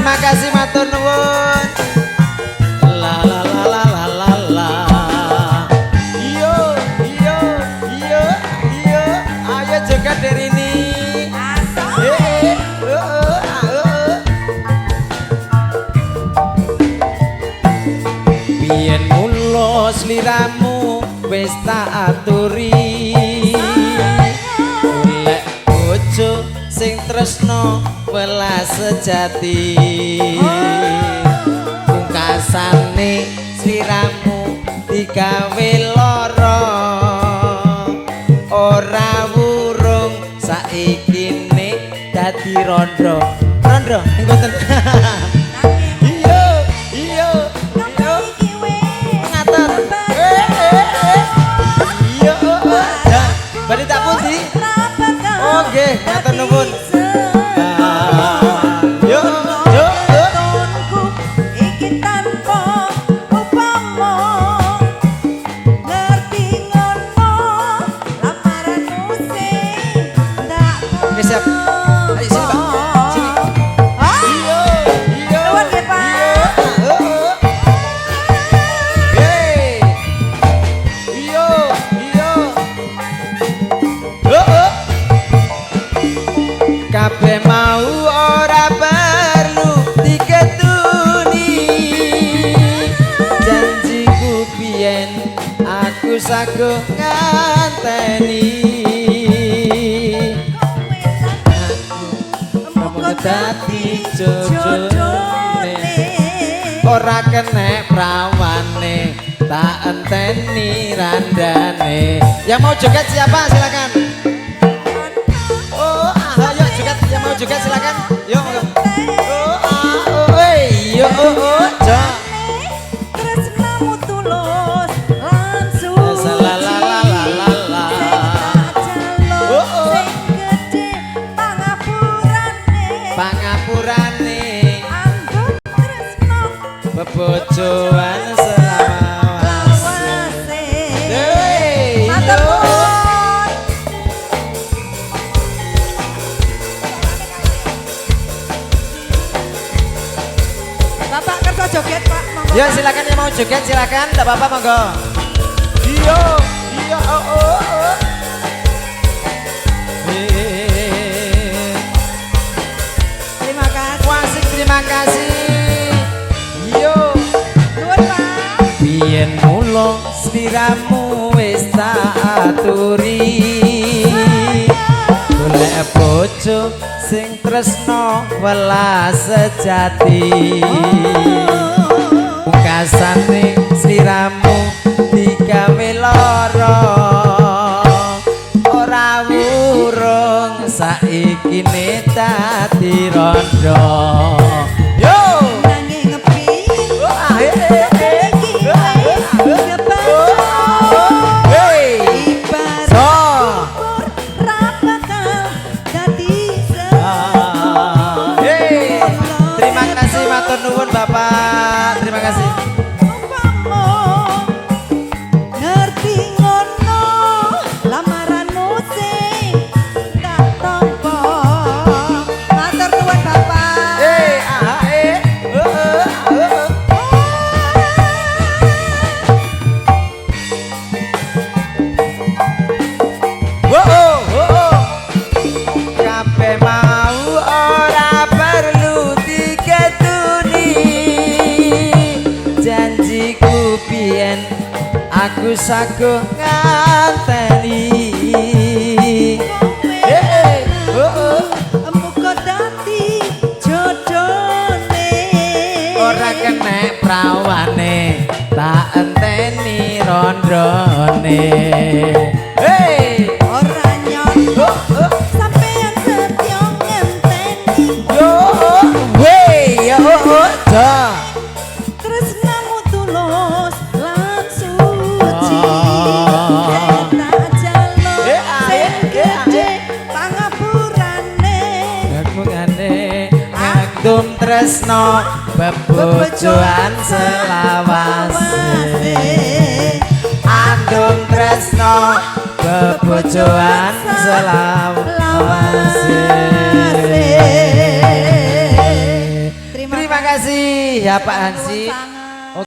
Terima kasih matur nuwun. La la la la la la la. Iyo iyo iyo iyo. Ayo joget dari ini. Biyen mula sliramu wis tak aturi. Golek bojo sing tresno welas sejati. Pungkasane sliramu digawe lara. Ora wurung saikine dadi rondo. Rondo ngoten. Barita pundi? Oke, ngatur nuwun. Yuk, yuk, yuk. Iki tanpa upama ngerti ngono lamaranmu sing ndak. Oke, siap. Ayo sini, Pak. Sini. Iyo, iyo. Nuwun nggih, Pak. Hey. Iyo, iyo. Kabeh mau ora perlu diketuni. Janjiku biyen aku sago nganteni. Aku dadi jojone ora kenek prawane tak enteni randane. Yang mau joget siapa? Silakan. Oh, ayo joget. Yang mau joget silakan. Yuk. Oh, yo, jo. Tresnamu tulus lan suci. La la la la la la. Sing gedhe pangapurane. Pangapurane Anggun tresno bebojoan selawase. Hey, matur yo. nuwun. Bapak kerja joget, Pak. Monggo. Ya silakan yang mau joget silakan, enggak apa-apa monggo. Iya, iya, oh. Terima kasih. Wasik terima kasih. Yo. Nuwun, Pak. Biyen mula sliramu wis tak aturi. Golek bojo sing tresno welas sejati. Pungkasane sliramu digawe lara. Ora wurung saikine dadi rondo. Yo! Nanging ngepi. Hey! Ibarat So! kubur ra bakal dadi Hey! Terima kasih matur nuwun Bapak. Terima kasih. umpama ngerti ngono lamaranmu sing tak tampa. Matur nuwun, Bapak. Kabeh mau ora perlu diketuni. Janjiku biyen aku sago nganteni. Muga dadi jodone. Ora kenek prawane tak enteni rondone. Hey! Ora nyono sampeyan setya ngenteni. Yo, wey, yo, jo. Tresnamu tulus lan suci. Tak jaluk sing gedhe pangapurane. Gagungane ngagum tresno bebojoan selawase. Andum tresno bebojoan selawase. Terima terima kasih ya Pak Hansi. Sangat.